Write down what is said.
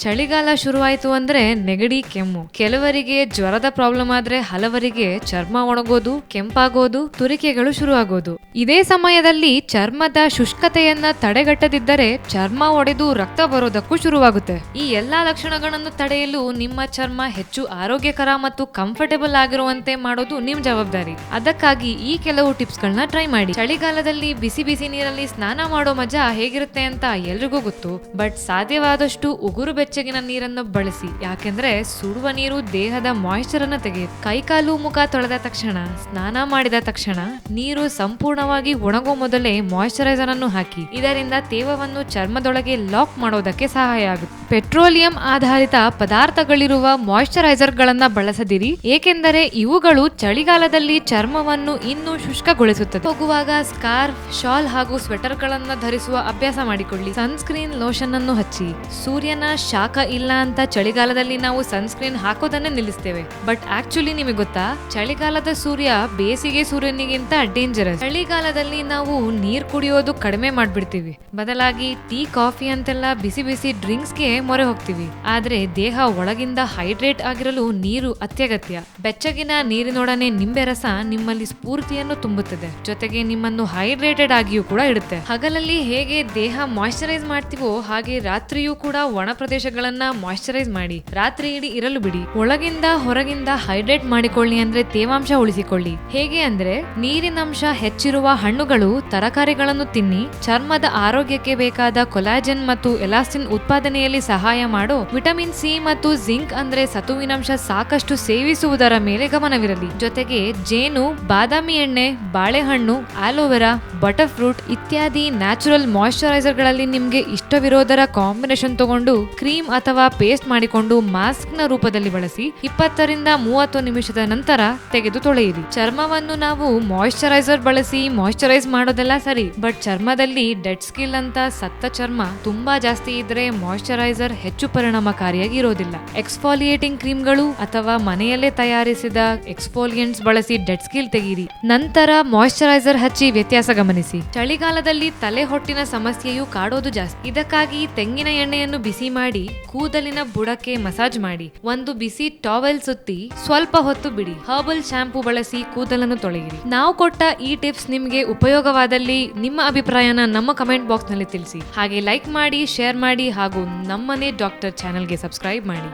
ಚಳಿಗಾಲ ಶುರುವಾಯಿತು ಅಂದ್ರೆ ನೆಗಡಿ ಕೆಮ್ಮು. ಕೆಲವರಿಗೆ ಜ್ವರದ ಪ್ರಾಬ್ಲಮ್ ಆದ್ರೆ ಹಲವರಿಗೆ ಚರ್ಮ ಒಣಗೋದು, ಕೆಂಪಾಗೋದು, ತುರಿಕೆಗಳು ಶುರುವಾಗೋದು. ಇದೇ ಸಮಯದಲ್ಲಿ ಚರ್ಮದ ಶುಷ್ಕತೆಯನ್ನ ತಡೆಗಟ್ಟದಿದ್ದರೆ ಚರ್ಮ ಒಡೆದು ರಕ್ತ ಬರೋದಕ್ಕೂ ಶುರುವಾಗುತ್ತೆ. ಈ ಎಲ್ಲಾ ಲಕ್ಷಣಗಳನ್ನು ತಡೆಯಲು ನಿಮ್ಮ ಚರ್ಮ ಹೆಚ್ಚು ಆರೋಗ್ಯಕರ ಮತ್ತು ಕಂಫರ್ಟೇಬಲ್ ಆಗಿರುವಂತೆ ಮಾಡೋದು ನಿಮ್ ಜವಾಬ್ದಾರಿ. ಅದಕ್ಕಾಗಿ ಈ ಕೆಲವು ಟಿಪ್ಸ್ ಗಳನ್ನ ಟ್ರೈ ಮಾಡಿ. ಚಳಿಗಾಲದಲ್ಲಿ ಬಿಸಿ ಬಿಸಿ ನೀರಲ್ಲಿ ಸ್ನಾನ ಮಾಡೋ ಮಜಾ ಹೇಗಿರುತ್ತೆ ಅಂತ ಎಲ್ರಿಗೂ ಗೊತ್ತು. ಬಟ್ ಸಾಧ್ಯವಾದಷ್ಟು ಉಗುರು ಬೆಚ್ಚಗಿನ ನೀರನ್ನು ಬಳಸಿ. ಯಾಕೆಂದ್ರೆ ಸುಡುವ ನೀರು ದೇಹದ ಮಾಯಿಶ್ಚರ್ ಅನ್ನ ತೆಗೆಯುತ್ತೆ. ಕೈಕಾಲು ಮುಖ ತೊಳೆದ ತಕ್ಷಣ, ಸ್ನಾನ ಮಾಡಿದ ತಕ್ಷಣ ನೀರು ಸಂಪೂರ್ಣವಾಗಿ ಒಣಗೋ ಮೊದಲೇ ಮಾಯಿಶ್ಚರೈಸರ್ ಅನ್ನು ಹಾಕಿ. ಇದರಿಂದ ತೇವವನ್ನು ಚರ್ಮದೊಳಗೆ ಲಾಕ್ ಮಾಡೋದಕ್ಕೆ ಸಹಾಯ ಆಗುತ್ತೆ. ಪೆಟ್ರೋಲಿಯಂ ಆಧಾರಿತ ಪದಾರ್ಥಗಳಿರುವ ಮಾಯಿಶ್ಚರೈಸರ್ ಗಳನ್ನ ಬಳಸದಿರಿ, ಏಕೆಂದರೆ ಇವುಗಳು ಚಳಿಗಾಲದಲ್ಲಿ ಚರ್ಮವನ್ನು ಇನ್ನೂ ಶುಷ್ಕಗೊಳಿಸುತ್ತದೆ. ಹೋಗುವಾಗ ಸ್ಕಾರ್ಫ್, ಶಾಲ್ ಹಾಗೂ ಸ್ವೆಟರ್ ಗಳನ್ನ ಧರಿಸುವ ಅಭ್ಯಾಸ ಮಾಡಿಕೊಳ್ಳಿ. ಸನ್ಸ್ಕ್ರೀನ್ ಲೋಷನ್ ಅನ್ನು ಹಚ್ಚಿ. ಸೂರ್ಯನ ಶಾಖ ಇಲ್ಲ ಅಂತ ಚಳಿಗಾಲದಲ್ಲಿ ನಾವು ಸನ್ಸ್ಕ್ರೀನ್ ಹಾಕೋದನ್ನೇ ನಿಲ್ಲಿಸ್ತೇವೆ. ಬಟ್ ಆಕ್ಚುಲಿ ನಿಮಗೆ ಗೊತ್ತಾ, ಚಳಿಗಾಲದ ಸೂರ್ಯ ಬೇಸಿಗೆ ಸೂರ್ಯನಿಗಿಂತ ಡೇಂಜರಸ್. ಚಳಿಗಾಲದಲ್ಲಿ ನಾವು ನೀರ್ ಕುಡಿಯೋದು ಕಡಿಮೆ ಮಾಡ್ಬಿಡ್ತೀವಿ. ಬದಲಾಗಿ ಟೀ, ಕಾಫಿ ಅಂತೆಲ್ಲ ಬಿಸಿ ಬಿಸಿ ಡ್ರಿಂಕ್ಸ್ಗೆ ಮೊರೆ ಹೋಗ್ತೀವಿ. ಆದ್ರೆ ದೇಹ ಒಳಗಿಂದ ಹೈಡ್ರೇಟ್ ಆಗಿರಲು ನೀರು ಅತ್ಯಗತ್ಯ. ಬೆಚ್ಚಗಿನ ನೀರಿನೊಡನೆ ನಿಂಬೆ ರಸ ನಿಮ್ಮಲ್ಲಿ ಸ್ಫೂರ್ತಿಯನ್ನು ತುಂಬುತ್ತದೆ, ಜೊತೆಗೆ ನಿಮ್ಮನ್ನು ಹೈಡ್ರೇಟೆಡ್ ಆಗಿಯೂ ಕೂಡ ಇಡುತ್ತೆ. ಹಗಲಲ್ಲಿ ಹೇಗೆ ದೇಹ ಮಾಯಿಶ್ಚರೈಸ್ ಮಾಡ್ತೀವೋ ಹಾಗೆ ರಾತ್ರಿಯೂ ಕೂಡ ಒಣ ಪ್ರದೇಶಗಳನ್ನ ಮಾಯಿಶ್ಚರೈಸ್ ಮಾಡಿ. ರಾತ್ರಿ ಇಡೀ ಇರಲು ಬಿಡಿ. ಒಳಗಿಂದ ಹೊರಗಿಂದ ಹೈಡ್ರೇಟ್ ಮಾಡಿಕೊಳ್ಳಿ, ಅಂದ್ರೆ ತೇವಾಂಶ ಉಳಿಸಿಕೊಳ್ಳಿ. ಹೇಗೆ ಅಂದ್ರೆ ನೀರಿನಂಶ ಹೆಚ್ಚಿರುವ ಹಣ್ಣುಗಳು, ತರಕಾರಿಗಳನ್ನು ತಿನ್ನಿ. ಚರ್ಮದ ಆರೋಗ್ಯಕ್ಕೆ ಬೇಕಾದ ಕೊಲಾಜನ್ ಮತ್ತು ಎಲಾಸ್ಟಿನ್ ಉತ್ಪಾದನೆಯಲ್ಲಿ ಸಹಾಯ ಮಾಡೋ ವಿಟಮಿನ್ ಸಿ ಮತ್ತು ಜಿಂಕ್ ಅಂದ್ರೆ ಸತುವಿನಂಶ ಸಾಕಷ್ಟು ಸೇವಿಸುವುದರ ಮೇಲೆ ಗಮನವಿರಲಿ. ಜೊತೆಗೆ ಜೇನು, ಬಾದಾಮಿ ಎಣ್ಣೆ, ಬಾಳೆಹಣ್ಣು, ಆಲೋವೆರಾ, ಬಟರ್ ಫ್ರೂಟ್ ಇತ್ಯಾದಿ ನ್ಯಾಚುರಲ್ ಮಾಯಿಶ್ಚರೈಸರ್ ಗಳಲ್ಲಿ ನಿಮ್ಗೆ ಇಷ್ಟವಿರೋದರ ಕಾಂಬಿನೇಷನ್ ತಗೊಂಡು ಕ್ರೀಮ್ ಅಥವಾ ಪೇಸ್ಟ್ ಮಾಡಿಕೊಂಡು ಮಾಸ್ಕ್ ನ ರೂಪದಲ್ಲಿ ಬಳಸಿ. 20-30 ನಿಮಿಷದ ನಂತರ ತೆಗೆದು ತೊಳೆಯಿರಿ. ಚರ್ಮವನ್ನು ನಾವು ಮಾಯಿಶ್ಚರೈಸರ್ ಬಳಸಿ ಮಾಯಿಶ್ಚರೈಸ್ ಮಾಡೋದೆಲ್ಲ ಸರಿ, ಬಟ್ ಚರ್ಮದಲ್ಲಿ ಡೆಡ್ ಸ್ಕಿನ್ ಅಂತ ಸತ್ತ ಚರ್ಮ ತುಂಬಾ ಜಾಸ್ತಿ ಇದ್ರೆ ಮಾಯಿಶ್ಚರೈಸರ್ ಹೆಚ್ಚು ಪರಿಣಾಮಕಾರಿಯಾಗಿ ಇರೋದಿಲ್ಲ. ಎಕ್ಸ್ಫೋಲಿಯೇಟಿಂಗ್ ಕ್ರೀಮ್ಗಳು ಅಥವಾ ಮನೆಯಲ್ಲೇ ತಯಾರಿಸಿದ ಎಕ್ಸ್ಫೋಲಿಯೆಂಟ್ಸ್ ಬಳಸಿ ಡೆಡ್ ಸ್ಕಿನ್ ತೆಗೀರಿ. ನಂತರ ಮಾಯಿಶ್ಚರೈಸರ್ ಹಚ್ಚಿ ವ್ಯತ್ಯಾಸ ಗಮನಿಸಿ. ಚಳಿಗಾಲದಲ್ಲಿ ತಲೆ ಹೊಟ್ಟಿನ ಸಮಸ್ಯೆಯು ಕಾಡೋದು ಜಾಸ್ತಿ. ಇದಕ್ಕಾಗಿ ತೆಂಗಿನ ಎಣ್ಣೆಯನ್ನು ಬಿಸಿ ಮಾಡಿ ಕೂದಲಿನ ಬುಡಕ್ಕೆ ಮಸಾಜ್ ಮಾಡಿ. ಒಂದು ಬಿಸಿ ಟಾವೆಲ್ ಸುತ್ತಿ ಸ್ವಲ್ಪ ಹೊತ್ತು ಬಿಡಿ. ಹರ್ಬಲ್ ಶಾಂಪೂ ಬಳಸಿ ಕೂದಲನ್ನು ತೊಳೆಯಿರಿ. ನಾವು ಕೊಟ್ಟ ಈ ಟಿಪ್ಸ್ ನಿಮ್ಗೆ ಉಪಯೋಗವಾದಲ್ಲಿ ನಿಮ್ಮ ಅಭಿಪ್ರಾಯನ ನಮ್ಮ ಕಮೆಂಟ್ ಬಾಕ್ಸ್ ನಲ್ಲಿ ತಿಳಿಸಿ. ಹಾಗೆ ಲೈಕ್ ಮಾಡಿ, ಶೇರ್ ಮಾಡಿ ಹಾಗೂ ನಮ್ಮನೆ ಡಾಕ್ಟರ್ ಚಾನೆಲ್ಗೆ ಸಬ್ಸ್ಕ್ರೈಬ್ ಮಾಡಿ.